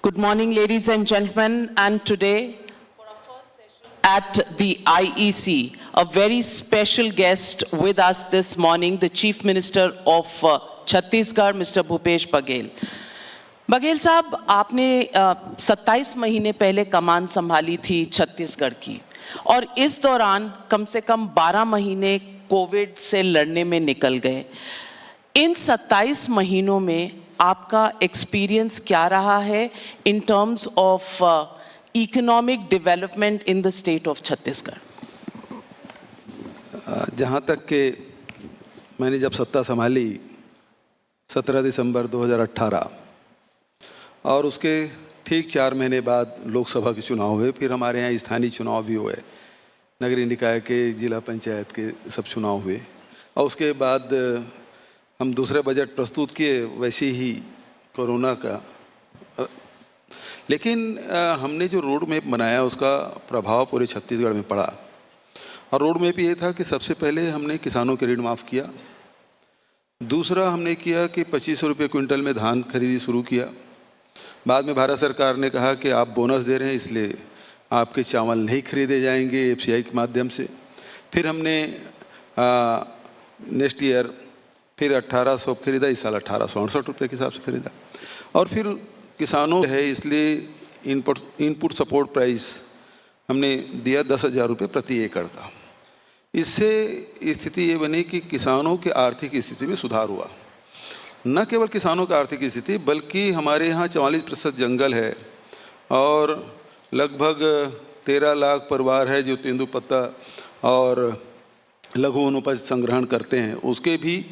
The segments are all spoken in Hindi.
Good morning, ladies and gentlemen, and today at the IEC, a very special guest with us this morning, the Chief Minister of Chhattisgarh, Mr. Bhupesh Baghel. Baghel साहब, आपने 27 महीने पहले कमान संभाली थी छत्तीसगढ़ की और इस दौरान कम से कम 12 महीने कोविड से लड़ने में निकल गए। इन 27 महीनों में आपका एक्सपीरियंस क्या रहा है in terms of economic development in the state of Chhattisgarh? जहाँ तक कि मैंने जब सत्ता संभाली 17 दिसंबर 2018 और उसके ठीक 4 महीने बाद लोकसभा के चुनाव हुए, फिर हमारे यहाँ स्थानीय चुनाव भी हुए, नगरीय निकाय के, जिला पंचायत के सब चुनाव हुए और उसके बाद हम दूसरा बजट प्रस्तुत किए, वैसे ही कोरोना का। लेकिन हमने जो रोड मैप बनाया उसका प्रभाव पूरे छत्तीसगढ़ में पड़ा और रोड मैप ये था कि सबसे पहले हमने किसानों के ऋण माफ़ किया। दूसरा हमने किया कि 2500 रुपये क्विंटल में धान खरीदी शुरू किया। बाद में भारत सरकार ने कहा कि आप बोनस दे रहे हैं इसलिए आपके चावल नहीं खरीदे जाएंगे FCI के माध्यम से। फिर हमने नेक्स्ट ईयर फिर 1800 खरीदा, इस साल 1868 रुपये के हिसाब से खरीदा। और फिर किसानों है इसलिए इनपुट सपोर्ट प्राइस हमने दिया 10,000 रुपये प्रति एकड़ का। इससे स्थिति ये बनी कि किसानों के आर्थिक स्थिति में सुधार हुआ। न केवल किसानों का आर्थिक स्थिति बल्कि हमारे यहाँ 44% जंगल है और लगभग 13 लाख परिवार है जो तेंदुपत्ता और लघु वनोपज संग्रहण करते हैं। उसके भी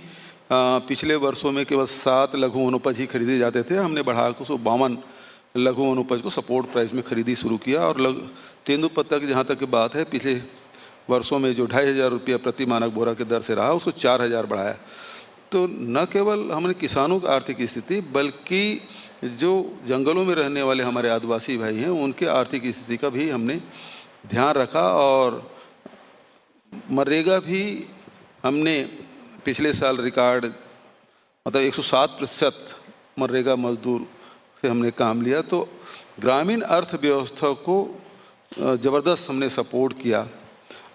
पिछले वर्षों में केवल 7 लघु वनोपज ही खरीदे जाते थे, हमने बढ़ाकर 52 लघु वनोपज को सपोर्ट प्राइस में खरीदी शुरू किया। और तेंदुपत्ता की जहाँ तक की बात है, पिछले वर्षों में जो 2,500 रुपया प्रति मानक बोरा के दर से रहा उसको 4,000 बढ़ाया। तो न केवल हमने किसानों की आर्थिक स्थिति बल्कि जो जंगलों में रहने वाले हमारे आदिवासी भाई हैं उनके आर्थिक स्थिति का भी हमने ध्यान रखा। और मनरेगा भी हमने पिछले साल रिकॉर्ड मतलब 107% मनरेगा मजदूर से हमने काम लिया। तो ग्रामीण अर्थव्यवस्था को ज़बरदस्त हमने सपोर्ट किया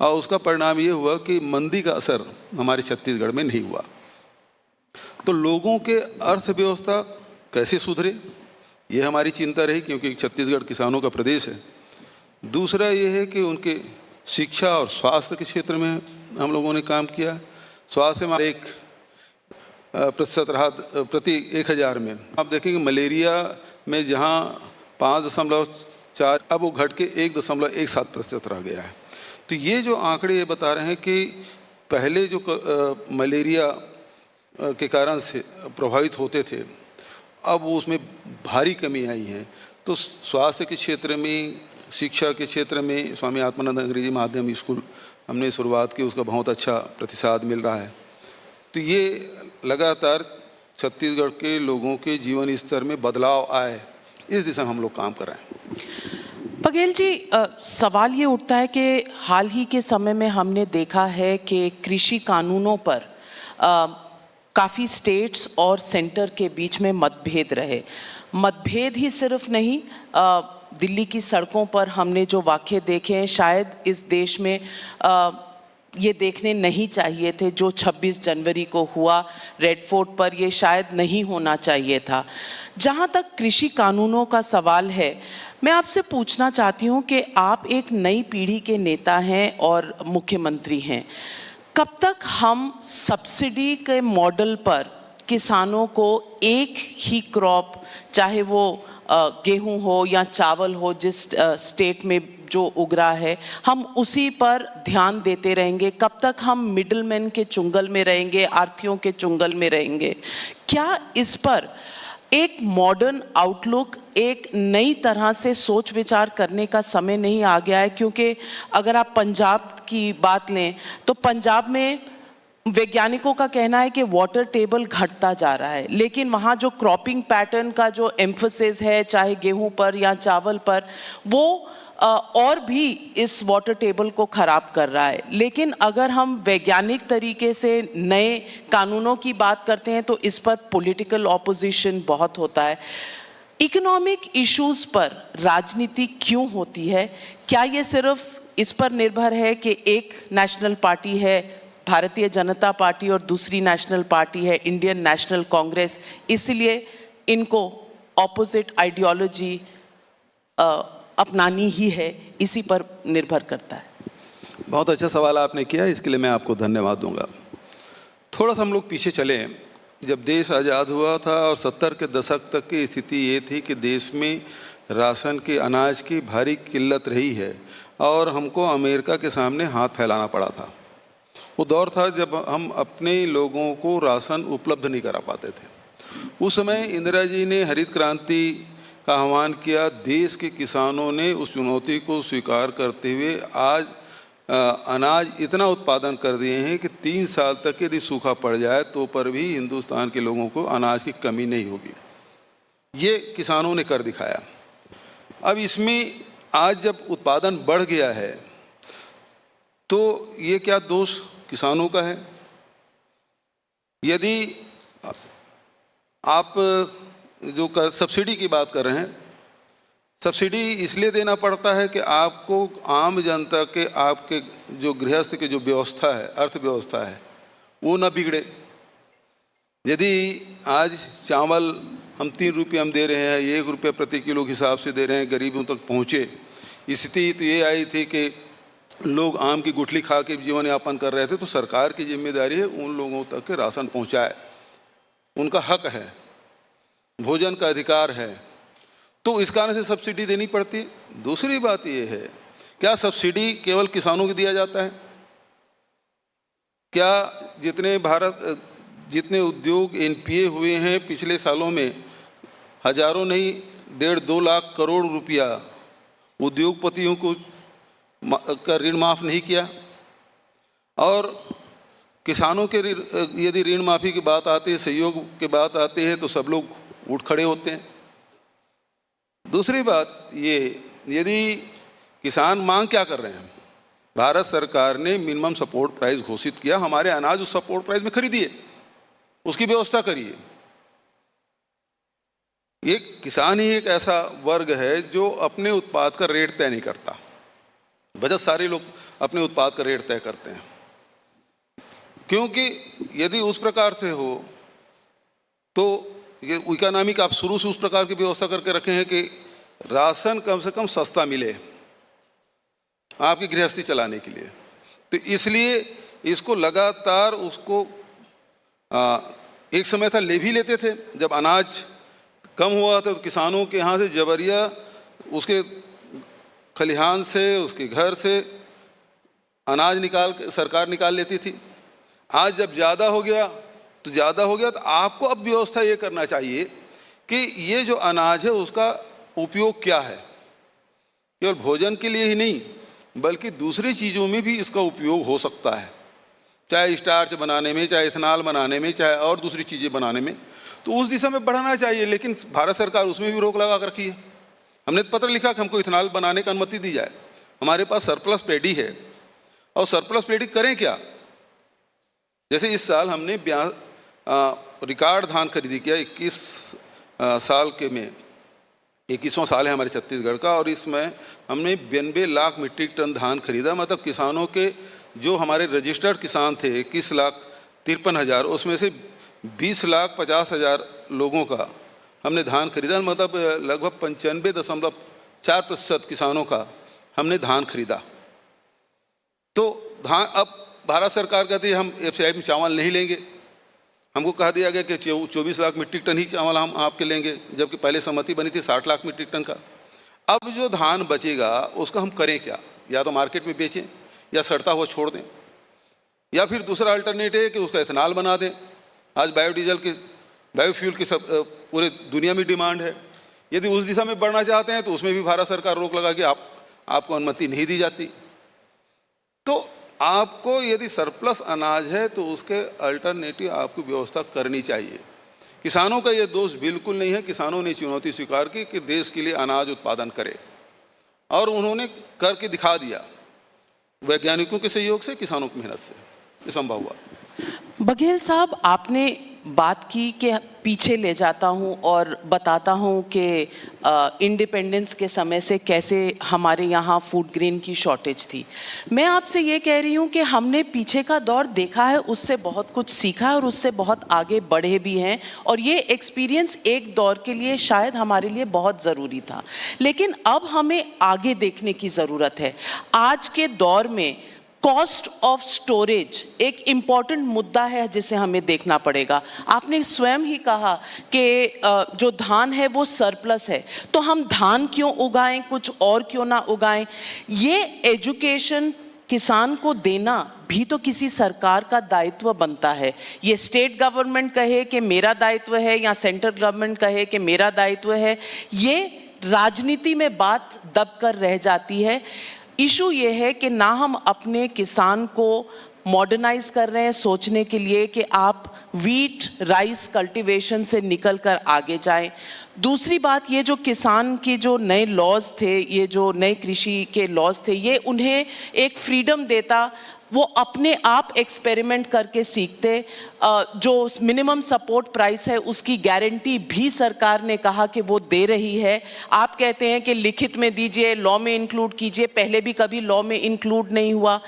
और उसका परिणाम ये हुआ कि मंदी का असर हमारे छत्तीसगढ़ में नहीं हुआ। तो लोगों के अर्थव्यवस्था कैसे सुधरे ये हमारी चिंता रही, क्योंकि छत्तीसगढ़ किसानों का प्रदेश है। दूसरा ये है कि उनके शिक्षा और स्वास्थ्य के क्षेत्र में हम लोगों ने काम किया। स्वास्थ्य में 1% रहा प्रति 1000 में। आप देखेंगे मलेरिया में जहाँ 5.4 अब वो घट के 1.17% रह गया है। तो ये जो आंकड़े ये बता रहे हैं कि पहले जो मलेरिया के कारण से प्रभावित होते थे अब उसमें भारी कमी आई है। तो स्वास्थ्य के क्षेत्र में, शिक्षा के क्षेत्र में स्वामी आत्मानंद अंग्रेजी माध्यम स्कूल हमने शुरुआत की, उसका बहुत अच्छा प्रतिसाद मिल रहा है। तो ये लगातार छत्तीसगढ़ के लोगों के जीवन स्तर में बदलाव आए, इस दिशा में हम लोग काम कर रहे हैं। बघेल जी, सवाल ये उठता है कि हाल ही के समय में हमने देखा है कि कृषि कानूनों पर काफ़ी स्टेट्स और सेंटर के बीच में मतभेद रहे। मतभेद ही सिर्फ नहीं, दिल्ली की सड़कों पर हमने जो वाक़ये देखे हैं शायद इस देश में ये देखने नहीं चाहिए थे। जो 26 जनवरी को हुआ रेड फोर्ट पर, ये शायद नहीं होना चाहिए था। जहाँ तक कृषि कानूनों का सवाल है, मैं आपसे पूछना चाहती हूँ कि आप एक नई पीढ़ी के नेता हैं और मुख्यमंत्री हैं। कब तक हम सब्सिडी के मॉडल पर किसानों को एक ही क्रॉप, चाहे वो गेहूं हो या चावल हो, जिस स्टेट में जो उग रहा है, हम उसी पर ध्यान देते रहेंगे? कब तक हम मिडलमैन के चुंगल में रहेंगे, आढ़तियों के चुंगल में रहेंगे? क्या इस पर एक मॉडर्न आउटलुक, एक नई तरह से सोच विचार करने का समय नहीं आ गया है? क्योंकि अगर आप पंजाब की बात लें तो पंजाब में वैज्ञानिकों का कहना है कि वाटर टेबल घटता जा रहा है, लेकिन वहाँ जो क्रॉपिंग पैटर्न का जो एम्फोसिस है, चाहे गेहूं पर या चावल पर, वो और भी इस वाटर टेबल को ख़राब कर रहा है। लेकिन अगर हम वैज्ञानिक तरीके से नए कानूनों की बात करते हैं तो इस पर पॉलिटिकल ऑपोजिशन बहुत होता है। इकोनॉमिक इश्यूज पर राजनीति क्यों होती है? क्या ये सिर्फ इस पर निर्भर है कि एक नेशनल पार्टी है भारतीय जनता पार्टी और दूसरी नेशनल पार्टी है इंडियन नेशनल कांग्रेस, इसलिए इनको ऑपोजिट आइडियोलॉजी अपनानी ही है, इसी पर निर्भर करता है? बहुत अच्छा सवाल आपने किया, इसके लिए मैं आपको धन्यवाद दूंगा। थोड़ा सा हम लोग पीछे चलें। जब देश आज़ाद हुआ था और 70 के दशक तक की स्थिति ये थी कि देश में राशन के अनाज की भारी किल्लत रही है और हमको अमेरिका के सामने हाथ फैलाना पड़ा था। वो दौर था जब हम अपने लोगों को राशन उपलब्ध नहीं करा पाते थे। उस समय इंदिरा जी ने हरित क्रांति का आह्वान किया। देश के किसानों ने उस चुनौती को स्वीकार करते हुए आज अनाज इतना उत्पादन कर दिए हैं कि 3 साल तक यदि सूखा पड़ जाए तो पर भी हिंदुस्तान के लोगों को अनाज की कमी नहीं होगी। ये किसानों ने कर दिखाया। अब इसमें आज जब उत्पादन बढ़ गया है तो ये क्या दोष किसानों का है? यदि आप जो सब्सिडी की बात कर रहे हैं, सब्सिडी इसलिए देना पड़ता है कि आपको आम जनता के, आपके जो गृहस्थ की जो व्यवस्था है, अर्थव्यवस्था है, वो ना बिगड़े। यदि आज चावल हम 3 रुपये हम दे रहे हैं, 1 रुपये प्रति किलो के हिसाब से दे रहे हैं, गरीबों तक पहुँचे। स्थिति तो ये आई थी कि लोग आम की गुठली खा के जीवन यापन कर रहे थे, तो सरकार की जिम्मेदारी है उन लोगों तक के राशन पहुँचाए। उनका हक है, भोजन का अधिकार है, तो इस कारण से सब्सिडी देनी पड़ती है। दूसरी बात ये है, क्या सब्सिडी केवल किसानों को दिया जाता है? क्या जितने उद्योग एनपीए हुए हैं पिछले सालों में, हजारों नहीं 1.5-2 लाख करोड़ रुपया उद्योगपतियों को का ऋण माफ़ नहीं किया? और किसानों के यदि ऋण माफ़ी की बात आती है, सहयोग की बात आती है, तो सब लोग उठ खड़े होते हैं। दूसरी बात ये, यदि किसान मांग क्या कर रहे हैं? भारत सरकार ने मिनिमम सपोर्ट प्राइस घोषित किया, हमारे अनाज उस सपोर्ट प्राइस में खरीदिए, उसकी व्यवस्था करिए। ये किसान ही एक ऐसा वर्ग है जो अपने उत्पाद का रेट तय नहीं करता। बजट सारे लोग अपने उत्पाद का रेट तय करते हैं, क्योंकि यदि उस प्रकार से हो तो ये इकोनॉमिक आप शुरू से उस प्रकार की व्यवस्था करके रखे हैं कि राशन कम से कम सस्ता मिले आपकी गृहस्थी चलाने के लिए। तो इसलिए इसको लगातार उसको एक समय था ले भी लेते थे। जब अनाज कम हुआ था तो किसानों के यहाँ से जबरिया उसके खलिहान से, उसके घर से अनाज सरकार निकाल लेती थी। आज जब ज़्यादा हो गया तो आपको अब व्यवस्था ये करना चाहिए कि ये जो अनाज है उसका उपयोग क्या है। केवल भोजन के लिए ही नहीं बल्कि दूसरी चीज़ों में भी इसका उपयोग हो सकता है, चाहे स्टार्च बनाने में, चाहे इथेनॉल बनाने में, चाहे और दूसरी चीज़ें बनाने में। तो उस दिशा में बढ़ाना चाहिए, लेकिन भारत सरकार उसमें भी रोक लगा कर रखी है। हमने पत्र लिखा कि हमको इथेनॉल बनाने की अनुमति दी जाए। हमारे पास सरप्लस पैडी है, और सरप्लस पैडी करें क्या? जैसे इस साल हमने रिकॉर्ड धान खरीदी किया। 21 साल के में 21वां साल है हमारे छत्तीसगढ़ का, और इसमें हमने 92 लाख मीट्रिक टन धान खरीदा। मतलब किसानों के जो हमारे रजिस्टर्ड किसान थे 21,53,000, उसमें से 20,50,000 लोगों का हमने धान खरीदा। मतलब लगभग 95.4% किसानों का हमने धान खरीदा। तो धान, अब भारत सरकार कहती है हम एफसीआई में चावल नहीं लेंगे। हमको कहा दिया गया कि 24 लाख मीट्रिक टन ही चावल हम आपके लेंगे, जबकि पहले सहमति बनी थी 60 लाख मीट्रिक टन का। अब जो धान बचेगा उसका हम करें क्या? या तो मार्केट में बेचें, या सड़ता हुआ छोड़ दें, या फिर दूसरा अल्टरनेटिव है कि उसका इथेनॉल बना दें। आज बायोडीजल की, बायोफ्यूल की सब पूरे दुनिया में डिमांड है। यदि उस दिशा में बढ़ना चाहते हैं तो उसमें भी भारत सरकार रोक लगा कि आपको अनुमति नहीं दी जाती। तो आपको यदि सरप्लस अनाज है तो उसके अल्टरनेटिव आपको व्यवस्था करनी चाहिए। किसानों का ये दोष बिल्कुल नहीं है। किसानों ने चुनौती स्वीकार की कि देश के लिए अनाज उत्पादन करे, और उन्होंने करके दिखा दिया। वैज्ञानिकों के सहयोग से, किसानों की मेहनत से ये संभव हुआ। बघेल साहब, आपने बात की कि पीछे ले जाता हूं और बताता हूं कि इंडिपेंडेंस के समय से कैसे हमारे यहाँ फूड ग्रेन की शॉर्टेज थी। मैं आपसे ये कह रही हूं कि हमने पीछे का दौर देखा है, उससे बहुत कुछ सीखा है और उससे बहुत आगे बढ़े भी हैं, और ये एक्सपीरियंस एक दौर के लिए शायद हमारे लिए बहुत ज़रूरी था। लेकिन अब हमें आगे देखने की ज़रूरत है। आज के दौर में कॉस्ट ऑफ स्टोरेज एक इम्पॉर्टेंट मुद्दा है जिसे हमें देखना पड़ेगा। आपने स्वयं ही कहा कि जो धान है वो सरप्लस है, तो हम धान क्यों उगाएं, कुछ और क्यों ना उगाएं? ये एजुकेशन किसान को देना भी तो किसी सरकार का दायित्व बनता है। ये स्टेट गवर्नमेंट कहे कि मेरा दायित्व है या सेंट्रल गवर्नमेंट कहे कि मेरा दायित्व है, ये राजनीति में बात दब कर रह जाती है। इशू ये है कि ना हम अपने किसान को मॉडर्नाइज कर रहे हैं सोचने के लिए कि आप वीट राइस कल्टीवेशन से निकलकर आगे जाएं। दूसरी बात, ये जो किसान के जो नए लॉज थे, ये जो नए कृषि के लॉज थे, ये उन्हें एक फ्रीडम देता, वो अपने आप एक्सपेरिमेंट करके सीखते। जो मिनिमम सपोर्ट प्राइस है उसकी गारंटी भी सरकार ने कहा कि वो दे रही है। आप कहते हैं कि लिखित में दीजिए, लॉ में इंक्लूड कीजिए, पहले भी कभी लॉ में इंक्लूड नहीं हुआ।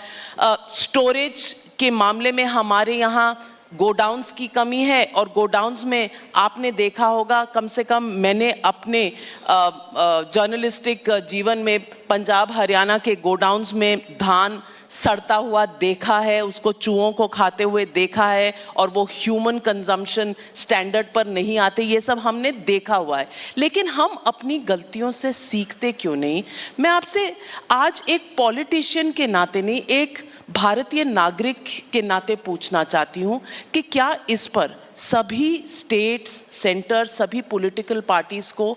स्टोरेज के मामले में हमारे यहाँ गोडाउन्स की कमी है, और गोडाउन्स में आपने देखा होगा, कम से कम मैंने अपने जर्नलिस्टिक जीवन में पंजाब हरियाणा के गोडाउन्स में धान सड़ता हुआ देखा है, उसको चूहों को खाते हुए देखा है, और वो ह्यूमन कंजम्पशन स्टैंडर्ड पर नहीं आते, ये सब हमने देखा हुआ है। लेकिन हम अपनी गलतियों से सीखते क्यों नहीं? मैं आपसे आज एक पॉलिटिशियन के नाते नहीं, एक भारतीय नागरिक के नाते पूछना चाहती हूँ कि क्या इस पर सभी स्टेट्स, सेंटर, सभी पॉलिटिकल पार्टीज को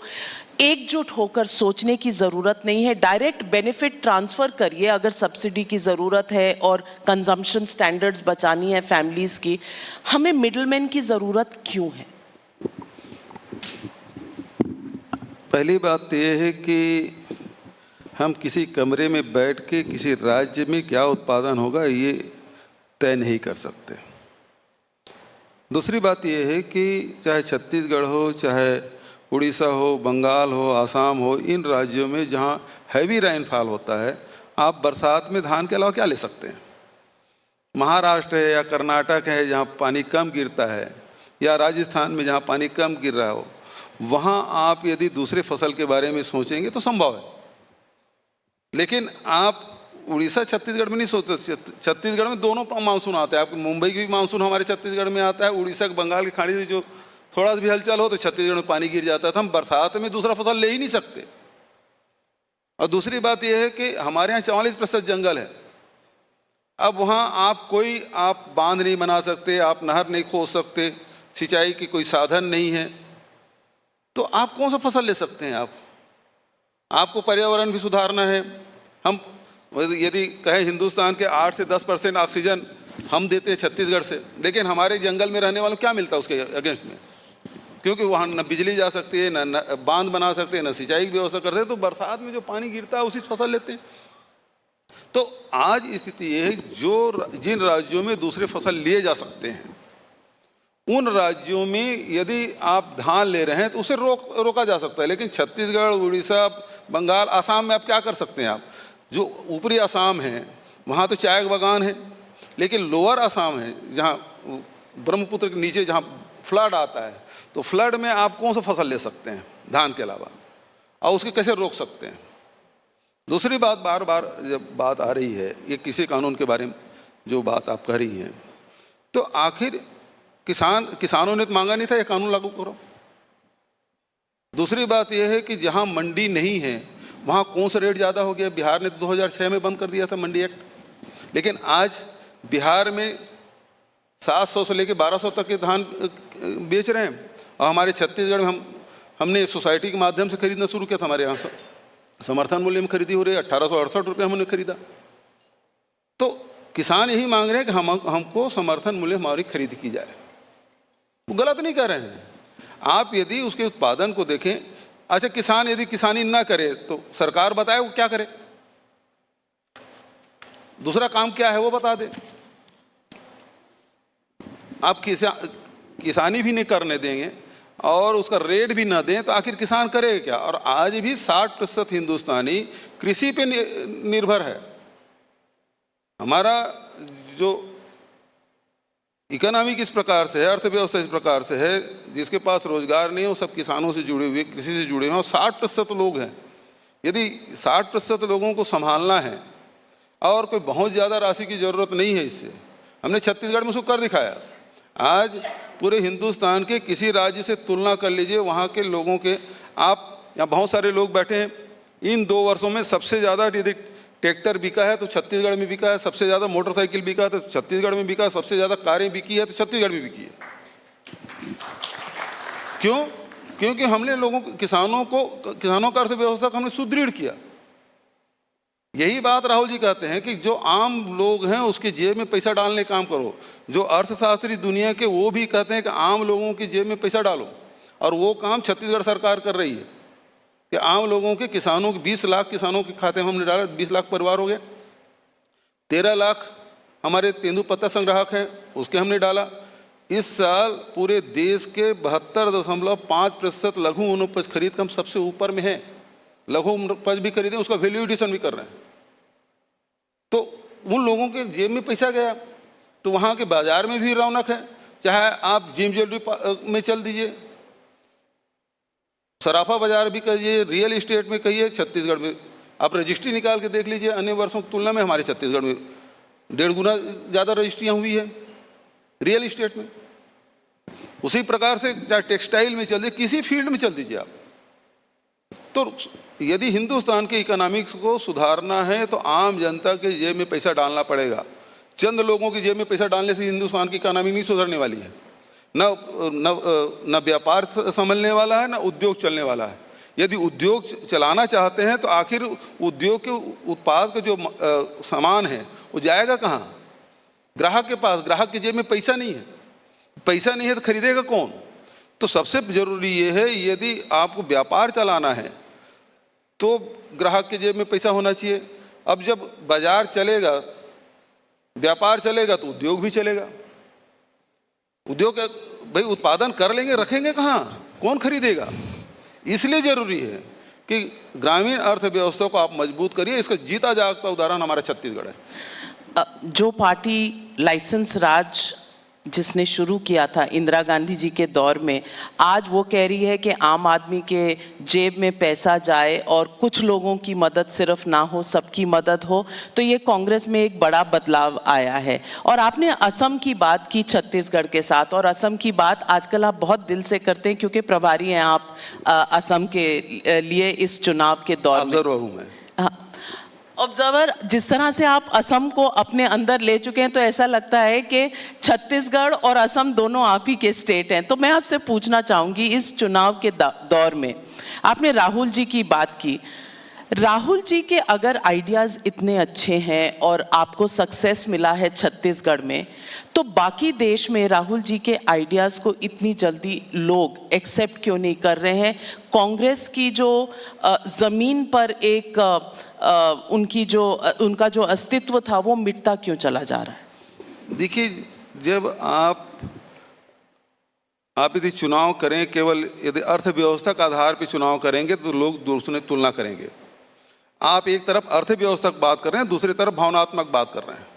एकजुट होकर सोचने की ज़रूरत नहीं है? डायरेक्ट बेनिफिट ट्रांसफ़र करिए अगर सब्सिडी की ज़रूरत है और कंजम्पशन स्टैंडर्ड्स बचानी है फैमिलीज़ की। हमें मिडलमैन की ज़रूरत क्यों है? पहली बात तो ये है कि हम किसी कमरे में बैठ के किसी राज्य में क्या उत्पादन होगा ये तय नहीं कर सकते। दूसरी बात ये है कि चाहे छत्तीसगढ़ हो, चाहे उड़ीसा हो, बंगाल हो, आसाम हो, इन राज्यों में जहाँ हैवी रेनफॉल होता है, आप बरसात में धान के अलावा क्या ले सकते हैं? महाराष्ट्र है या कर्नाटक है जहाँ पानी कम गिरता है, या राजस्थान में जहाँ पानी कम गिर रहा हो, वहाँ आप यदि दूसरे फसल के बारे में सोचेंगे तो संभव है। लेकिन आप उड़ीसा छत्तीसगढ़ में नहीं सोचते। छत्तीसगढ़ में दोनों मानसून आते हैं। आपके मुंबई की भी मानसून हमारे छत्तीसगढ़ में आता है, उड़ीसा के बंगाल की खाड़ी से जो थोड़ा सा भी हलचल हो तो छत्तीसगढ़ में पानी गिर जाता है। तो हम बरसात में दूसरा फसल ले ही नहीं सकते। और दूसरी बात यह है कि हमारे यहाँ 44% जंगल है। अब वहाँ आप बांध नहीं बना सकते, आप नहर नहीं खोद सकते, सिंचाई की कोई साधन नहीं है, तो आप कौन सा फसल ले सकते हैं? आपको पर्यावरण भी सुधारना है। हम यदि कहें हिंदुस्तान के 8 से 10% ऑक्सीजन हम देते हैं छत्तीसगढ़ से, लेकिन हमारे जंगल में रहने वालों क्या मिलता है उसके अगेंस्ट में? क्योंकि वहाँ न बिजली जा सकती है, न बांध बना सकते हैं, न सिंचाई की व्यवस्था करते हैं, तो बरसात में जो पानी गिरता है उसी से फसल लेते हैं। तो आज स्थिति ये है, जिन राज्यों में दूसरे फसल लिए जा सकते हैं उन राज्यों में यदि आप धान ले रहे हैं तो उसे रोका जा सकता है। लेकिन छत्तीसगढ़, उड़ीसा, बंगाल, आसाम में आप क्या कर सकते हैं? आप जो ऊपरी आसाम है वहाँ तो चाय बागान है, लेकिन लोअर आसाम है जहाँ ब्रह्मपुत्र के नीचे जहाँ फ्लड आता है, तो फ्लड में आप कौन सा फसल ले सकते हैं धान के अलावा, और उसके कैसे रोक सकते हैं? दूसरी बात, बार बार जब बात आ रही है ये किसी कानून के बारे में जो बात आप कह रही हैं, तो आखिर किसानों ने तो मांगा नहीं था ये कानून लागू करो। दूसरी बात यह है कि जहां मंडी नहीं है वहां कौन सा रेट ज़्यादा हो गया? बिहार ने 2006 में बंद कर दिया था मंडी एक्ट, लेकिन आज बिहार में 700 से लेकर 1200 तक के धान बेच रहे हैं, और हमारे छत्तीसगढ़ में हमने सोसाइटी के माध्यम से खरीदना शुरू किया था। हमारे यहाँ समर्थन मूल्य में खरीदी हो रही है, 1868 रुपये हमने खरीदा। तो किसान यही मांग रहे हैं कि हमको समर्थन मूल्य हमारी खरीद की जाए। वो गलत नहीं कर रहे हैं। आप यदि उसके उत्पादन को देखें, अच्छा किसान यदि किसानी ना करे तो सरकार बताए वो क्या करे, दूसरा काम क्या है वो बता दे। आप किसानी भी नहीं करने देंगे और उसका रेट भी ना दें तो आखिर किसान करेगा क्या। और आज भी 60% हिंदुस्तानी कृषि पे निर्भर है। हमारा जो इकोनॉमी किस प्रकार से है, अर्थव्यवस्था इस प्रकार से है, जिसके पास रोजगार नहीं है वो सब किसानों से जुड़े हुए, कृषि से जुड़े हुए हैं। और 60% लोग हैं। यदि 60% लोगों को संभालना है और कोई बहुत ज़्यादा राशि की ज़रूरत नहीं है, इससे हमने छत्तीसगढ़ में उसको कर दिखाया। आज पूरे हिंदुस्तान के किसी राज्य से तुलना कर लीजिए, वहाँ के लोगों के, आप यहाँ बहुत सारे लोग बैठे हैं, इन 2 वर्षों में सबसे ज़्यादा यदि ट्रैक्टर बिका है तो छत्तीसगढ़ में बिका है, सबसे ज़्यादा मोटरसाइकिल बिका है तो छत्तीसगढ़ में बिका है, सबसे ज़्यादा कारें बिकी है तो छत्तीसगढ़ में बिकी है। क्यों? क्योंकि हमने किसानों का अर्थव्यवस्था को हमने सुदृढ़ किया। यही बात राहुल जी कहते हैं कि जो आम लोग हैं उसके जेब में पैसा डालने काम करो। जो अर्थशास्त्री दुनिया के वो भी कहते हैं कि आम लोगों की जेब में पैसा डालो, और वो काम छत्तीसगढ़ सरकार कर रही है कि आम लोगों के, किसानों के 20 लाख किसानों के खाते में हमने डाला, 20 लाख परिवार हो गया। 13 लाख हमारे तेंदुपत्ता संग्राहक हैं, उसके हमने डाला। इस साल पूरे देश के 72.5% लघु वनोपज खरीद का हम सबसे ऊपर में है। लघु वनोपज भी खरीदें, उसका वैल्यू एडिशन भी कर रहे हैं। तो उन लोगों के जेब में पैसा गया तो वहाँ के बाजार में भी रौनक है। चाहे आप जिम ज्वेलरी में चल दीजिए, सराफा बाजार भी कहिए, रियल इस्टेट में कहिए, छत्तीसगढ़ में आप रजिस्ट्री निकाल के देख लीजिए, अन्य वर्षों की तुलना में हमारे छत्तीसगढ़ में 1.5 गुना ज़्यादा रजिस्ट्रियाँ हुई है रियल इस्टेट में। उसी प्रकार से चाहे टेक्सटाइल में चल दीजिए, किसी फील्ड में चल दीजिए आप। तो यदि हिंदुस्तान के इकोनॉमिक्स को सुधारना है तो आम जनता के जेब में पैसा डालना पड़ेगा। चंद लोगों की जेब में पैसा डालने से हिंदुस्तान की इकोनॉमी नहीं सुधरने वाली है। न व्यापार संभलने वाला है, न उद्योग चलने वाला है। यदि उद्योग चलाना चाहते हैं तो आखिर उद्योग के उत्पाद का जो सामान है वो जाएगा कहाँ? ग्राहक के पास। ग्राहक की जेब में पैसा नहीं है। पैसा नहीं है तो खरीदेगा कौन? तो सबसे ज़रूरी ये है, यदि आपको व्यापार चलाना है तो ग्राहक के जेब में पैसा होना चाहिए। अब जब बाजार चलेगा, व्यापार चलेगा तो उद्योग भी चलेगा। उद्योग भाई उत्पादन कर लेंगे, रखेंगे कहाँ? कौन खरीदेगा? इसलिए ज़रूरी है कि ग्रामीण अर्थव्यवस्था को आप मजबूत करिए। इसका जीता जागता उदाहरण हमारा छत्तीसगढ़ है। जो पार्टी लाइसेंस राज जिसने शुरू किया था इंदिरा गांधी जी के दौर में, आज वो कह रही है कि आम आदमी के जेब में पैसा जाए और कुछ लोगों की मदद सिर्फ ना हो, सबकी मदद हो। तो ये कांग्रेस में एक बड़ा बदलाव आया है। और आपने असम की बात की छत्तीसगढ़ के साथ, और असम की बात आजकल आप बहुत दिल से करते हैं क्योंकि प्रभारी हैं आप असम के लिए इस चुनाव के दौर में। ऑब्जर्वर, जिस तरह से आप असम को अपने अंदर ले चुके हैं तो ऐसा लगता है कि छत्तीसगढ़ और असम दोनों आप ही के स्टेट हैं। तो मैं आपसे पूछना चाहूंगी, इस चुनाव के दौर में आपने राहुल जी की बात की। राहुल जी के अगर आइडियाज़ इतने अच्छे हैं और आपको सक्सेस मिला है छत्तीसगढ़ में, तो बाकी देश में राहुल जी के आइडियाज़ को इतनी जल्दी लोग एक्सेप्ट क्यों नहीं कर रहे हैं? कांग्रेस की जो ज़मीन पर एक उनका जो अस्तित्व था वो मिटता क्यों चला जा रहा है? देखिए, जब आप यदि चुनाव करें, केवल यदि अर्थव्यवस्था के आधार पर चुनाव करेंगे तो लोग दूसरों से तुलना करेंगे। आप एक तरफ अर्थव्यवस्था की बात कर रहे हैं, दूसरी तरफ भावनात्मक बात कर रहे हैं।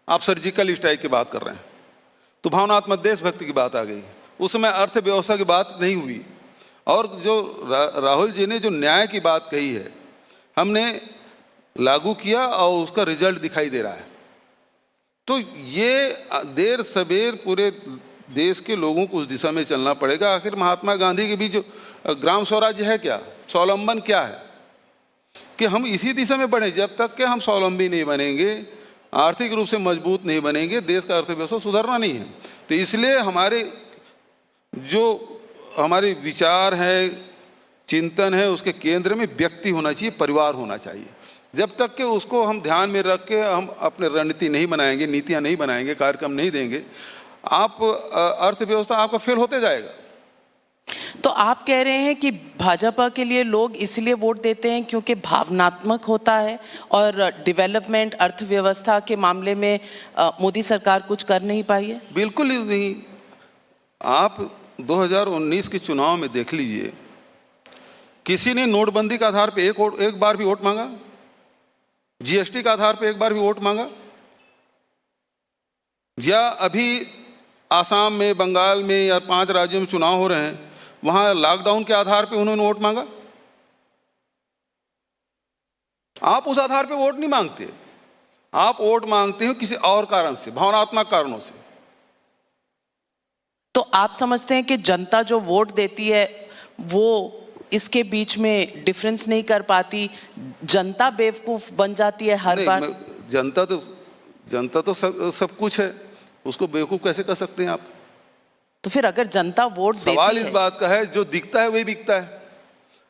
आप सर्जिकल स्ट्राइक की बात कर रहे हैं, तो भावनात्मक देशभक्ति की बात आ गई। उस समय अर्थव्यवस्था की बात नहीं हुई। और जो राहुल जी ने जो न्याय की बात कही है, हमने लागू किया और उसका रिजल्ट दिखाई दे रहा है। तो ये देर सवेर पूरे देश के लोगों को उस दिशा में चलना पड़ेगा। आखिर महात्मा गांधी की भी जो ग्राम स्वराज्य है, क्या स्वावलंबन क्या है, कि हम इसी दिशा में बढ़े। जब तक कि हम स्वावलंबी नहीं बनेंगे, आर्थिक रूप से मजबूत नहीं बनेंगे, देश का अर्थव्यवस्था सुधरना नहीं है। तो इसलिए हमारे विचार है, चिंतन है, उसके केंद्र में व्यक्ति होना चाहिए, परिवार होना चाहिए। जब तक कि उसको हम ध्यान में रख के हम अपने रणनीति नहीं बनाएंगे, नीतियाँ नहीं बनाएंगे, कार्यक्रम नहीं देंगे, आप अर्थव्यवस्था आपका फेल होते जाएगा। तो आप कह रहे हैं कि भाजपा के लिए लोग इसलिए वोट देते हैं क्योंकि भावनात्मक होता है और डेवलपमेंट, अर्थव्यवस्था के मामले में मोदी सरकार कुछ कर नहीं पाई है? बिल्कुल नहीं। आप 2019 के चुनाव में देख लीजिए, किसी ने नोटबंदी के आधार पे एक बार भी वोट मांगा? जीएसटी के आधार पे एक बार भी वोट मांगा? या अभी आसाम में, बंगाल में या 5 राज्यों में चुनाव हो रहे हैं, वहां लॉकडाउन के आधार पे उन्होंने वोट मांगा? आप उस आधार पे वोट नहीं मांगते, आप वोट मांगते हो किसी और कारण से, भावनात्मक कारणों से। तो आप समझते हैं कि जनता जो वोट देती है वो इसके बीच में डिफरेंस नहीं कर पाती, जनता बेवकूफ बन जाती है हर बार? जनता तो सब कुछ है, उसको बेवकूफ कैसे कर सकते हैं आप? तो फिर अगर जनता वोट देती है, सवाल इस बात का है, जो दिखता है वही बिकता है।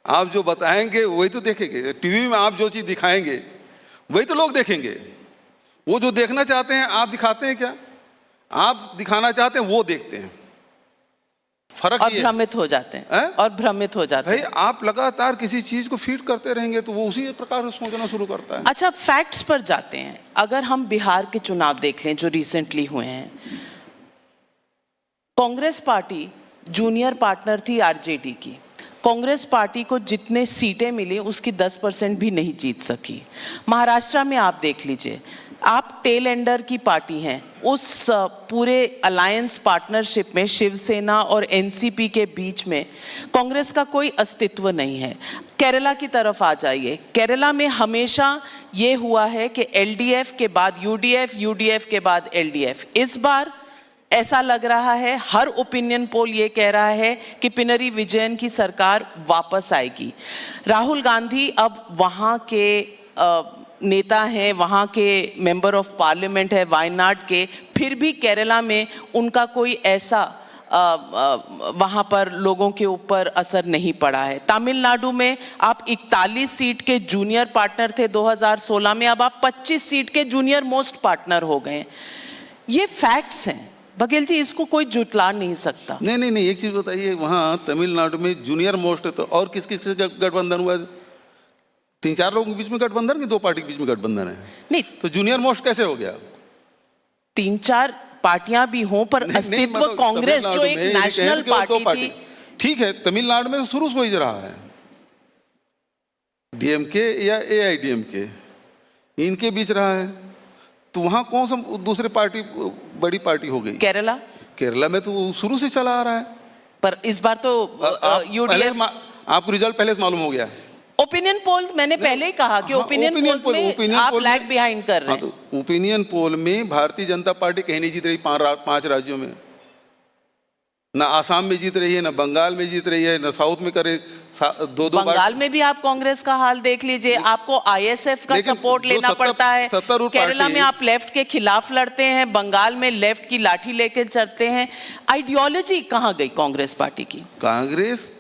आप जो बताएंगे वही तो देखेंगे, टीवी में आप जो चीज दिखाएंगे वही तो लोग देखेंगे। वो जो देखना चाहते हैं आप दिखाते हैं क्या? आप दिखाना चाहते हैं वो देखते हैं, फर्क और ये भ्रमित हो जाते हैं और भ्रमित हो जाते भाई हैं। आप लगातार किसी चीज को फीड करते रहेंगे तो वो उसी प्रकार से सोचना शुरू करता है। अच्छा, फैक्ट्स पर जाते हैं। अगर हम बिहार के चुनाव देख लें जो रिसेंटली हुए हैं, कांग्रेस पार्टी जूनियर पार्टनर थी आरजेडी की। कांग्रेस पार्टी को जितने सीटें मिली उसकी 10% भी नहीं जीत सकी। महाराष्ट्र में आप देख लीजिए, आप टेल एंडर की पार्टी हैं। उस पूरे अलायंस पार्टनरशिप में शिवसेना और एनसीपी के बीच में कांग्रेस का कोई अस्तित्व नहीं है। केरला की तरफ आ जाइए, केरला में हमेशा ये हुआ है कि एलडीएफ के बाद यूडीएफ, यूडीएफ के बाद एलडीएफ। इस बार ऐसा लग रहा है, हर ओपिनियन पोल ये कह रहा है कि पिनरी विजयन की सरकार वापस आएगी। राहुल गांधी अब वहाँ के नेता हैं, वहाँ के मेंबर ऑफ पार्लियामेंट है वायनाड के, फिर भी केरला में उनका कोई ऐसा वहाँ पर लोगों के ऊपर असर नहीं पड़ा है। तमिलनाडु में आप 41 सीट के जूनियर पार्टनर थे 2016 में, अब आप 25 सीट के जूनियर मोस्ट पार्टनर हो गए। ये फैक्ट्स हैं बघेल जी, इसको कोई जुटला नहीं सकता। नहीं, एक चीज बताइए, वहाँ तमिलनाडु में जूनियर मोस्ट है तो और किस किस से गठबंधन हुआ? 3-4 लोगों के बीच में गठबंधन कि 2 पार्टी के बीच में गठबंधन है? नहीं, तो जूनियर मोस्ट कैसे हो गया? 3-4 पार्टियां भी हों पर अस्तित्व मतलब कांग्रेस जो एक नेशनल पार्टी थी। ठीक है, तमिलनाडु में शुरू से वही रहा है, डीएमके या एआईडीएमके इनके बीच रहा है। तो वहां कौन सा दूसरी पार्टी बड़ी पार्टी हो गई? केरला में तो शुरू से चला आ रहा है। पर इस बार तो यूडीएफ, आपको रिजल्ट पहले से मालूम हो गया। ओपिनियन पोल मैंने पहले ही कहा कि ओपिनियन पोल में आप लैग बिहाइंड कर रहे हैं। तो ओपिनियन पोल में भारतीय जनता पार्टी कहीं नहीं जीत रही 5 राज्यों में, ना आसाम में जीत रही है, ना बंगाल में जीत रही है, ना साउथ में करे 2-2 बार। बंगाल में भी आप कांग्रेस का हाल देख लीजिए, आपको आईएसएफ का सपोर्ट लेना पड़ता है। केरला में आप लेफ्ट के खिलाफ लड़ते हैं, बंगाल में लेफ्ट की लाठी लेकर चलते हैं। आइडियोलॉजी कहाँ गई कांग्रेस पार्टी की? कांग्रेस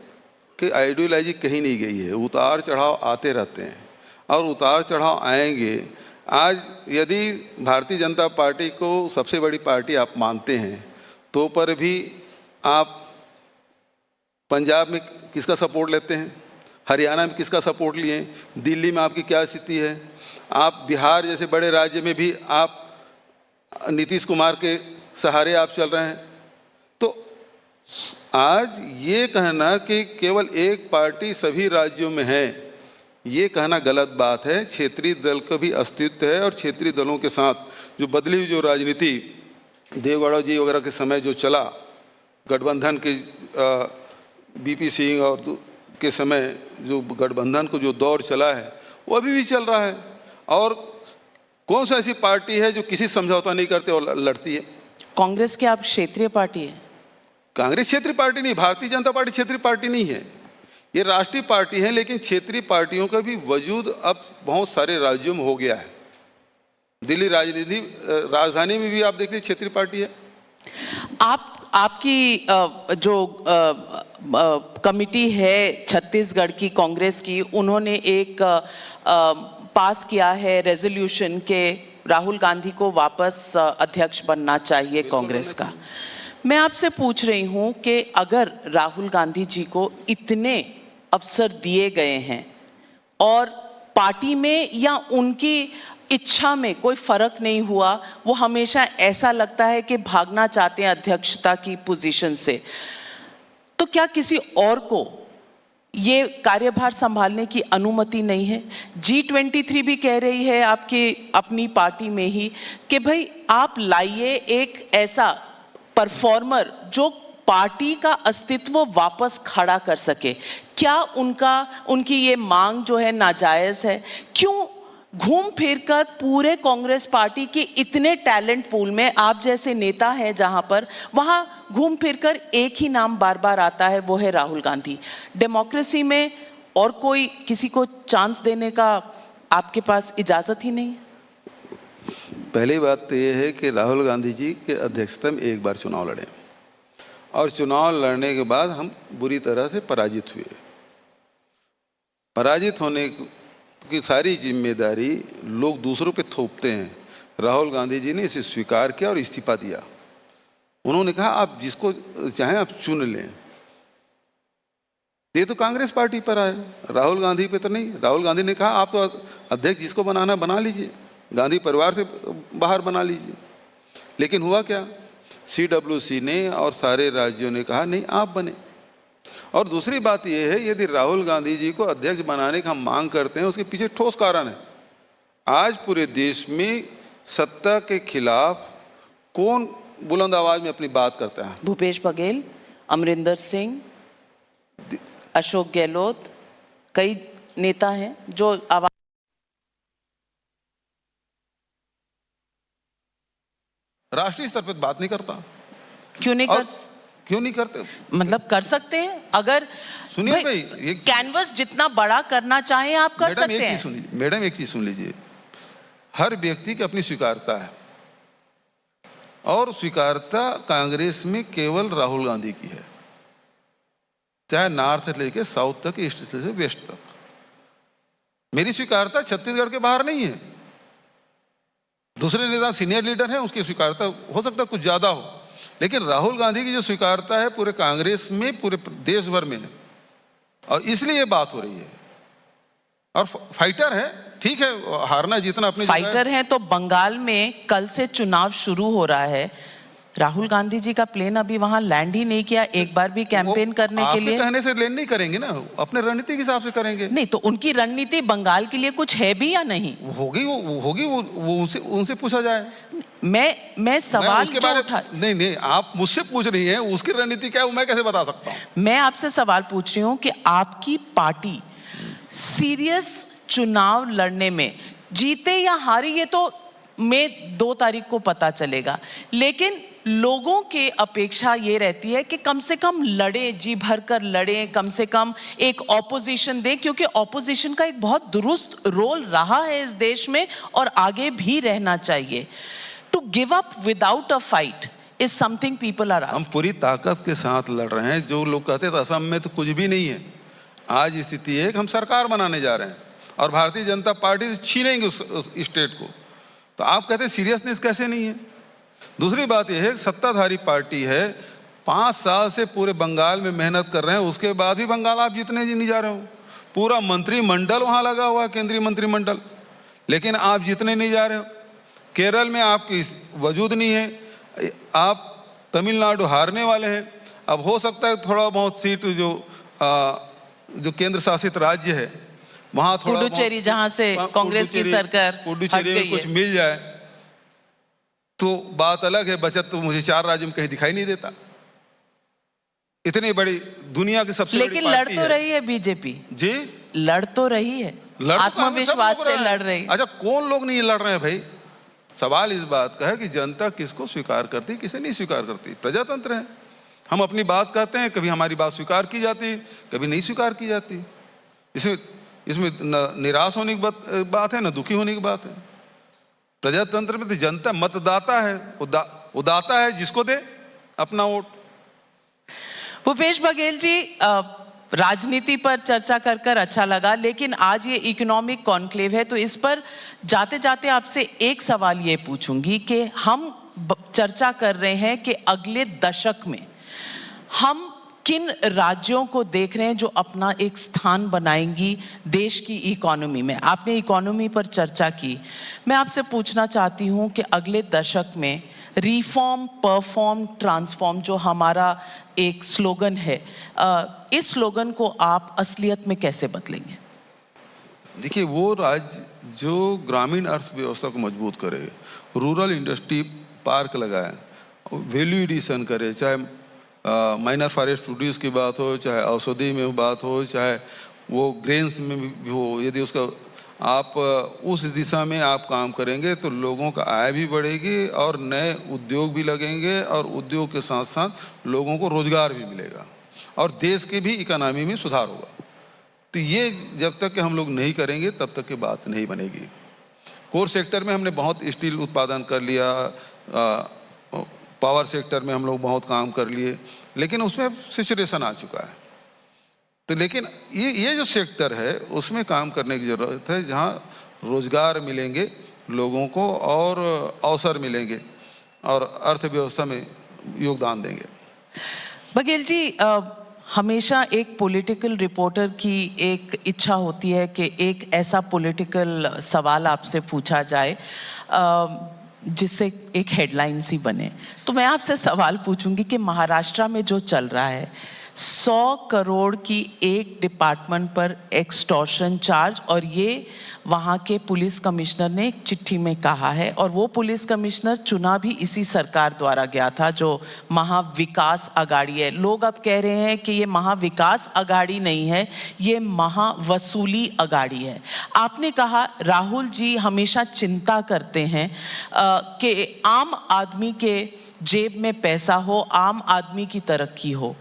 की आइडियोलॉजी कहीं नहीं गई है। उतार चढ़ाव आते रहते हैं और उतार चढ़ाव आएंगे। आज यदि भारतीय जनता पार्टी को सबसे बड़ी पार्टी आप मानते हैं तो पर भी आप पंजाब में किसका सपोर्ट लेते हैं, हरियाणा में किसका सपोर्ट लिए, दिल्ली में आपकी क्या स्थिति है? आप बिहार जैसे बड़े राज्य में भी आप नीतीश कुमार के सहारे आप चल रहे हैं। तो आज ये कहना कि केवल एक पार्टी सभी राज्यों में है, ये कहना गलत बात है। क्षेत्रीय दल का भी अस्तित्व है और क्षेत्रीय दलों के साथ जो बदली हुई जो राजनीति देवगौड़ा जी वगैरह के समय जो चला, गठबंधन के बीपी सिंह और के समय जो गठबंधन को जो दौर चला है वो अभी भी चल रहा है। और कौन सा ऐसी पार्टी है जो किसी समझौता नहीं करते और लड़ती है? कांग्रेस की आप क्षेत्रीय पार्टी है? कांग्रेस क्षेत्रीय पार्टी नहीं, भारतीय जनता पार्टी क्षेत्रीय पार्टी नहीं है, ये राष्ट्रीय पार्टी है। लेकिन क्षेत्रीय पार्टियों का भी वजूद अब बहुत सारे राज्यों में हो गया है। दिल्ली राजधानी में भी आप देखिए क्षेत्रीय पार्टी है। आपकी जो कमिटी है छत्तीसगढ़ की कांग्रेस की, उन्होंने एक पास किया है रेजोल्यूशन के राहुल गांधी को वापस अध्यक्ष बनना चाहिए कांग्रेस का। मैं आपसे पूछ रही हूं कि अगर राहुल गांधी जी को इतने अवसर दिए गए हैं और पार्टी में या उनकी इच्छा में कोई फर्क नहीं हुआ, वो हमेशा ऐसा लगता है कि भागना चाहते हैं अध्यक्षता की पोजीशन से। तो क्या किसी और को ये कार्यभार संभालने की अनुमति नहीं है? G23 भी कह रही है आपकी अपनी पार्टी में ही कि भाई आप लाइए एक ऐसा परफॉर्मर जो पार्टी का अस्तित्व वापस खड़ा कर सके। क्या उनकी ये मांग जो है नाजायज है? क्यों घूम फिरकर पूरे कांग्रेस पार्टी के इतने टैलेंट पूल में आप जैसे नेता हैं जहां पर, वहां घूम फिरकर एक ही नाम बार बार आता है, वो है राहुल गांधी। डेमोक्रेसी में और कोई किसी को चांस देने का आपके पास इजाजत ही नहीं है? पहली बात तो ये है कि राहुल गांधी जी के अध्यक्षता में एक बार चुनाव लड़े और चुनाव लड़ने के बाद हम बुरी तरह से पराजित हुए। पराजित होने की सारी जिम्मेदारी लोग दूसरों पे थोपते हैं। राहुल गांधी जी ने इसे स्वीकार किया और इस्तीफा दिया। उन्होंने कहा आप जिसको चाहें आप चुन लें। ये तो कांग्रेस पार्टी पर आए, राहुल गांधी पे तो नहीं। राहुल गांधी ने कहा आप तो अध्यक्ष जिसको बनाना बना लीजिए, गांधी परिवार से बाहर बना लीजिए। लेकिन हुआ क्या, CWC ने और सारे राज्यों ने कहा नहीं आप बने। और दूसरी बात यह है, यदि राहुल गांधी जी को अध्यक्ष बनाने का हम मांग करते हैं, उसके पीछे ठोस कारण है। आज पूरे देश में सत्ता के खिलाफ कौन बुलंद आवाज में अपनी बात करता है? भूपेश बघेल, अमरिंदर सिंह, अशोक गहलोत, कई नेता हैं जो आवाज। राष्ट्रीय स्तर पर बात नहीं करता। क्यों नहीं करते? मतलब कर सकते हैं। अगर सुनिए भाई, कैनवस जितना बड़ा करना चाहे आप कर सकते हैं। मैडम एक चीज सुन लीजिए, हर व्यक्ति की अपनी स्वीकारता है और स्वीकारता कांग्रेस में केवल राहुल गांधी की है, चाहे नॉर्थ से लेके साउथ तक, ईस्ट से वेस्ट तक। मेरी स्वीकारता छत्तीसगढ़ के बाहर नहीं है। दूसरे नेता सीनियर लीडर हैं, उसकी स्वीकारता हो सकता है कुछ ज्यादा हो, लेकिन राहुल गांधी की जो स्वीकारता है पूरे कांग्रेस में, पूरे देश भर में है। और इसलिए ये बात हो रही है। और फाइटर है, ठीक है, हारना जीतना अपनी फाइटर है। तो बंगाल में कल से चुनाव शुरू हो रहा है, राहुल गांधी जी का प्लेन अभी वहां लैंड ही नहीं किया एक बार भी कैंपेन करने के लिए। कहने से लैंड नहीं करेंगे ना, अपने रणनीति के हिसाब से करेंगे। नहीं तो उनकी रणनीति बंगाल के लिए कुछ है भी या नहीं? होगी वो उनसे पूछा जाए। मैं सवाल जो उठा, नहीं आप मुझसे पूछ रही हैं उसकी रणनीति क्या है, वो मैं कैसे बता सकता हूँ? मैं आपसे सवाल पूछ रही हूँ कि आपकी पार्टी सीरियस चुनाव लड़ने में, जीते या हारी ये तो मई 2 तारीख को पता चलेगा, लेकिन लोगों के अपेक्षा ये रहती है कि कम से कम लड़े, जी भर कर लड़े, कम से कम एक ऑपोजिशन दें, क्योंकि ऑपोजिशन का एक बहुत दुरुस्त रोल रहा है इस देश में और आगे भी रहना चाहिए। To give up without a fight is something people are asking. हम पूरी ताकत के साथ लड़ रहे हैं। जो लोग कहते थे असम में तो कुछ भी नहीं है, आज स्थिति है कि हम सरकार बनाने जा रहे हैं और भारतीय जनता पार्टी से छीनेंगे उस स्टेट को। तो आप कहते हैं सीरियसनेस कैसे नहीं है? दूसरी बात यह है, सत्ताधारी पार्टी है, 5 साल से पूरे बंगाल में मेहनत कर रहे हैं, उसके बाद भी बंगाल आप जितने नहीं जा रहे हो। पूरा मंत्रिमंडल वहां लगा हुआ है, केंद्रीय मंत्रिमंडल, लेकिन आप जितने नहीं जा रहे हो। केरल में आपकी वजूद नहीं है, आप तमिलनाडु हारने वाले हैं। अब हो सकता है थोड़ा बहुत सीट जो केंद्र शासित राज्य है वहां थोड़ा, पुडुचेरी जहां से कांग्रेस की सरकार, पुडुचेरी में कुछ मिल जाए तो बात अलग है। बचत तो मुझे 4 राज्यों में कहीं दिखाई नहीं देता। इतनी बड़ी दुनिया की सबसे लेकिन बड़ी पार्टी लड़ तो रही है बीजेपी जी, लड़ तो रही है, आत्मविश्वास से लड़ रही। अच्छा, कौन लोग नहीं लड़ रहे हैं भाई? सवाल इस बात का है कि जनता किसको स्वीकार करती, किसे नहीं स्वीकार करती। प्रजातंत्र है, हम अपनी बात कहते हैं, कभी हमारी बात स्वीकार की जाती है, कभी नहीं स्वीकार की जाती। इसमें न निराश होने की बात है, न दुखी होने की बात है। प्रजातंत्र में तो जनता मतदाता है, वो दाता है जिसको दे अपना वोट। भूपेश बघेल जी, राजनीति पर चर्चा कर अच्छा लगा, लेकिन आज ये इकोनॉमिक कॉन्क्लेव है, तो इस पर जाते जाते आपसे एक सवाल ये पूछूंगी कि हम चर्चा कर रहे हैं कि अगले दशक में हम किन राज्यों को देख रहे हैं जो अपना एक स्थान बनाएंगी देश की इकोनॉमी में? आपने इकोनॉमी पर चर्चा की, मैं आपसे पूछना चाहती हूं कि अगले दशक में रिफॉर्म, परफॉर्म, ट्रांसफॉर्म जो हमारा एक स्लोगन है, इस स्लोगन को आप असलियत में कैसे बदलेंगे? देखिए, वो राज्य जो ग्रामीण अर्थव्यवस्था को मजबूत करे, रूरल इंडस्ट्री पार्क लगाए, वैल्यू एडिशन करे, चाहे माइनर फॉरेस्ट प्रोड्यूस की बात हो, चाहे औषधि में बात हो, चाहे वो ग्रेन्स में भी हो, यदि उसका आप उस दिशा में आप काम करेंगे तो लोगों का आय भी बढ़ेगी और नए उद्योग भी लगेंगे और उद्योग के साथ साथ लोगों को रोजगार भी मिलेगा और देश के भी इकोनॉमी में सुधार होगा। तो ये जब तक कि हम लोग नहीं करेंगे तब तक की बात नहीं बनेगी। कोर सेक्टर में हमने बहुत स्टील उत्पादन कर लिया, पावर सेक्टर में हम लोग बहुत काम कर लिए, लेकिन उसमें सिचुएशन आ चुका है। तो लेकिन ये जो सेक्टर है उसमें काम करने की ज़रूरत है, जहाँ रोजगार मिलेंगे लोगों को और अवसर मिलेंगे और अर्थव्यवस्था में योगदान देंगे। बघेल जी, हमेशा एक पॉलिटिकल रिपोर्टर की एक इच्छा होती है कि एक ऐसा पॉलिटिकल सवाल आपसे पूछा जाए जिससे एक हेडलाइन सी बने। तो मैं आपसे सवाल पूछूंगी कि महाराष्ट्र में जो चल रहा है, 100 करोड़ की एक डिपार्टमेंट पर एक्सटॉर्शन चार्ज, और ये वहाँ के पुलिस कमिश्नर ने एक चिट्ठी में कहा है, और वो पुलिस कमिश्नर चुना भी इसी सरकार द्वारा गया था जो महाविकास अघाड़ी है। लोग अब कह रहे हैं कि ये महाविकास अघाड़ी नहीं है, ये महावसूली अघाड़ी है। आपने कहा राहुल जी हमेशा चिंता करते हैं कि आम आदमी के जेब में पैसा हो, आम आदमी की तरक्की हो।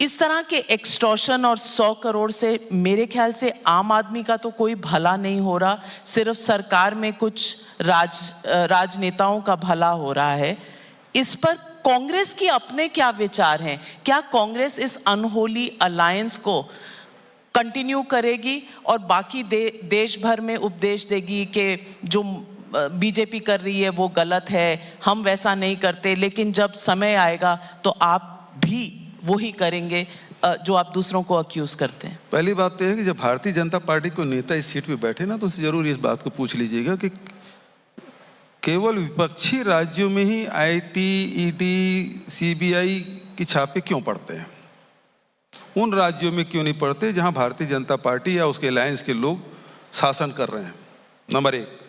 इस तरह के एक्सटॉर्शन और 100 करोड़ से मेरे ख्याल से आम आदमी का तो कोई भला नहीं हो रहा, सिर्फ सरकार में कुछ राजनेताओं का भला हो रहा है। इस पर कांग्रेस की अपने क्या विचार हैं? क्या कांग्रेस इस अनहोली अलायंस को कंटिन्यू करेगी और बाकी देश भर में उपदेश देगी कि जो बीजेपी कर रही है वो गलत है, हम वैसा नहीं करते, लेकिन जब समय आएगा तो आप भी वही करेंगे जो आप दूसरों को अक्यूज करते हैं? पहली बात तो है कि जब भारतीय जनता पार्टी को नेता इस सीट पे बैठे ना, तो जरूर इस बात को पूछ लीजिएगा कि केवल विपक्षी राज्यों में ही आईटी, ईडी, सीबीआई की छापे क्यों पड़ते हैं, उन राज्यों में क्यों नहीं पड़ते जहां भारतीय जनता पार्टी या उसके अलायंस के लोग शासन कर रहे हैं? नंबर एक।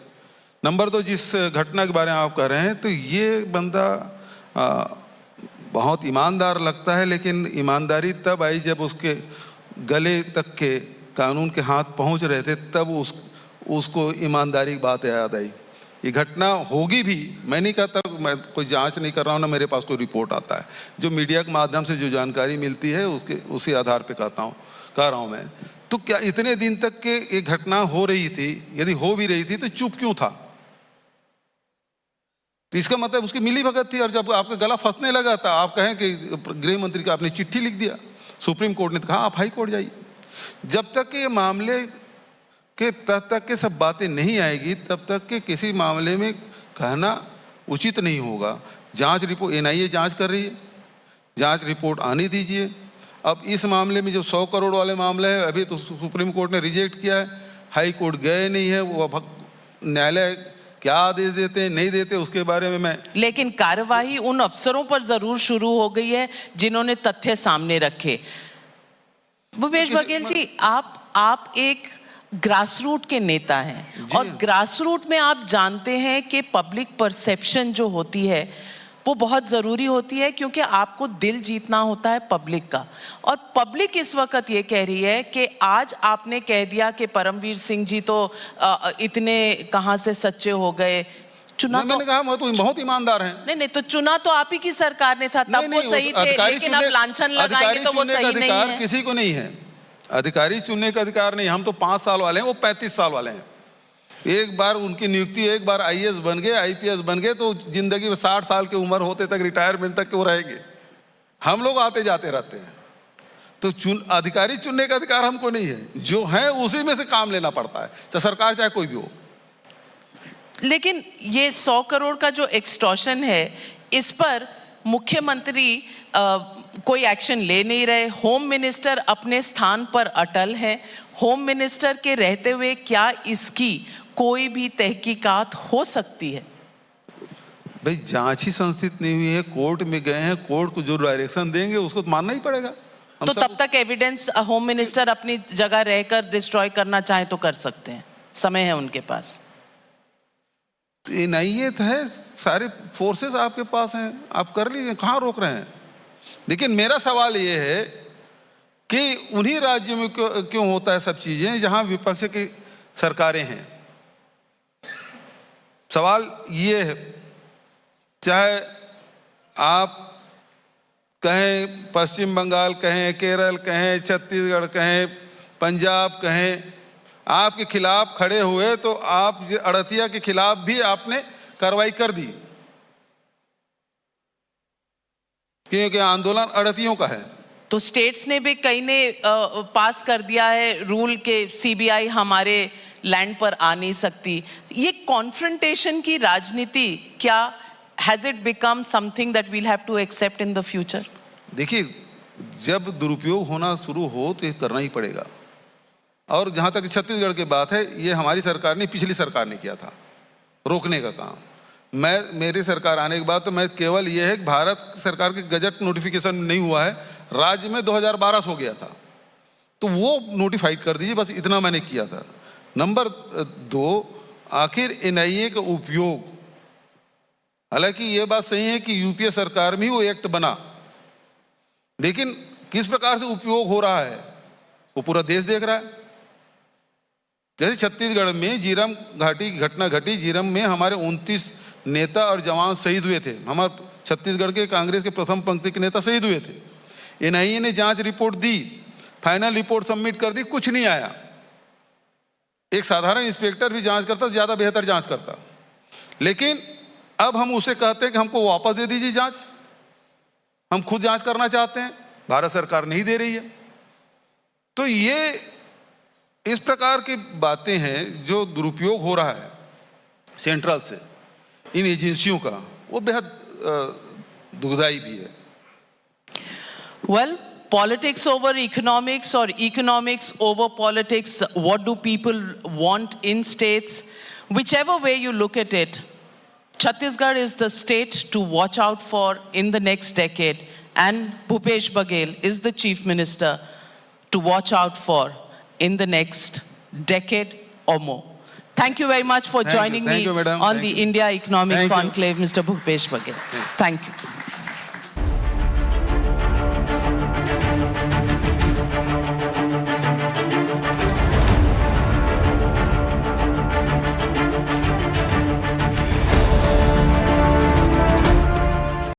नंबर दो, जिस घटना के बारे में आप कह रहे हैं, तो ये बंदा बहुत ईमानदार लगता है, लेकिन ईमानदारी तब आई जब उसके गले तक के कानून के हाथ पहुंच रहे थे, तब उसको ईमानदारी की बात याद आई। ये घटना होगी भी, मैं नहीं कहता, मैं कोई जांच नहीं कर रहा हूँ ना मेरे पास कोई रिपोर्ट आता है, जो मीडिया के माध्यम से जो जानकारी मिलती है उसी आधार पे कह रहा हूँ मैं। तो क्या इतने दिन तक के ये घटना हो रही थी? यदि हो भी रही थी तो चुप क्यों था? तो इसका मतलब उसकी मिली भगत थी, और जब आपका गला फंसने लगा था आप कहें कि गृह मंत्री का आपने चिट्ठी लिख दिया, सुप्रीम कोर्ट ने कहा आप हाई कोर्ट जाइए। जब तक ये मामले के तब तक के सब बातें नहीं आएगी तब तक के किसी मामले में कहना उचित नहीं होगा। जांच रिपोर्ट एनआईए जांच कर रही है, जांच रिपोर्ट आने दीजिए। अब इस मामले में जो 100 करोड़ वाले मामले है, अभी तो सुप्रीम कोर्ट ने रिजेक्ट किया है, हाई कोर्ट गए नहीं है, वो न्यायालय क्या आदेश देते हैं नहीं देते उसके बारे में मैं, लेकिन कार्यवाही उन अफसरों पर जरूर शुरू हो गई है जिन्होंने तथ्य सामने रखे। भूपेश बघेल जी, आप एक ग्रासरूट के नेता हैं, और ग्रासरूट में आप जानते हैं कि पब्लिक परसेप्शन जो होती है वो बहुत ज़रूरी होती है, क्योंकि आपको दिल जीतना होता है पब्लिक का। और पब्लिक इस वक्त ये कह रही है कि आज आपने कह दिया कि परमवीर सिंह जी तो इतने कहाँ से सच्चे हो गए, चुना मैंने कहा वो तो बहुत ईमानदार हैं। नहीं, तो चुना तो आप ही की सरकार ने था, तब वो सही थे, लेकिन अब लांछन लगाएंगे तो वो सही नहीं है। किसी को नहीं है अधिकारी चुनने का अधिकार नहीं। हम तो 5 साल वाले हैं, वो 35 साल वाले हैं। एक बार उनकी नियुक्ति, एक बार आईएएस बन गए, आईपीएस बन गए, तो जिंदगी में 60 साल की उम्र होते तक, रिटायरमेंट तक के वो रहेंगे। हम लोग आते जाते रहते हैं, तो अधिकारी चुनने का अधिकार हमको नहीं है, जो है उसी में से काम लेना पड़ता है, चाहे सरकार चाहे कोई भी हो। लेकिन ये 100 करोड़ का जो एक्सटॉर्शन है, इस पर मुख्यमंत्री कोई एक्शन ले नहीं रहे, होम मिनिस्टर अपने स्थान पर अटल है। होम मिनिस्टर के रहते हुए क्या इसकी कोई भी तहकीकात हो सकती है? भाई जांच ही संस्थित नहीं हुई है, कोर्ट में गए हैं, कोर्ट को जो डायरेक्शन देंगे उसको तो मानना ही पड़ेगा। तो तब तक एविडेंस होम मिनिस्टर अपनी जगह रहकर डिस्ट्रॉय करना चाहे तो कर सकते हैं, समय है उनके पास। एनआईए है, सारे फोर्सेस आपके पास हैं, आप कर लीजिए, कहाँ रोक रहे हैं। लेकिन मेरा सवाल ये है कि उन्हीं राज्यों में क्यों होता है सब चीजें जहां विपक्ष की सरकारें हैं। सवाल ये है, चाहे आप कहें पश्चिम बंगाल कहें, केरल कहें, छत्तीसगढ़ कहें, पंजाब कहें, आपके खिलाफ खड़े हुए तो आप अड़तिया के खिलाफ भी आपने कार्रवाई कर दी, क्योंकि आंदोलन अड़तियों का है। तो स्टेट्स ने भी कई ने पास कर दिया है रूल के सीबीआई हमारे लैंड पर आ नहीं सकती। ये कॉन्फ्रंटेशन की राजनीति क्या has it become something that will have to accept in the future? देखिए, जब दुरुपयोग होना शुरू हो तो ये करना ही पड़ेगा। और जहाँ तक छत्तीसगढ़ की बात है, ये हमारी सरकार ने, पिछली सरकार ने किया था रोकने का काम। मेरी सरकार आने के बाद तो मैं केवल ये है कि भारत सरकार के गजट नोटिफिकेशन नहीं हुआ है, राज्य में 2012 हो गया था, तो वो नोटिफाइड कर दीजिए, बस इतना मैंने किया था। नंबर 2, आखिर एनआईए का उपयोग, हालांकि ये बात सही है कि यूपीए सरकार में ही वो एक्ट बना, लेकिन किस प्रकार से उपयोग हो रहा है वो पूरा देश देख रहा है। जैसे छत्तीसगढ़ में जीरम घाटी की घटना घटी, जीरम में हमारे 29 नेता और जवान शहीद हुए थे, हमारे छत्तीसगढ़ के कांग्रेस के प्रथम पंक्ति के नेता शहीद हुए थे। एनआईए ने जांच रिपोर्ट दी, फाइनल रिपोर्ट सबमिट कर दी, कुछ नहीं आया। एक साधारण इंस्पेक्टर भी जांच करता, ज्यादा बेहतर जांच करता, लेकिन अब हम उसे कहते हैं कि हमको वापस दे दीजिए जांच, हम खुद जांच करना चाहते हैं, भारत सरकार नहीं दे रही है। तो ये इस प्रकार की बातें हैं जो दुरुपयोग हो रहा है सेंट्रल से इन एजेंसियों का, वो बेहद दुखदाई भी है। Well, politics over economics or economics over politics, what do people want in states? Whichever way you look at it, Chhattisgarh is the state to watch out for in the next decade, and Bhupesh Baghel is the Chief Minister to watch out for in the next decade or more. Thank you very much for joining me on the India Economic Conclave, Mr. Bhupesh Baghel. Thank you.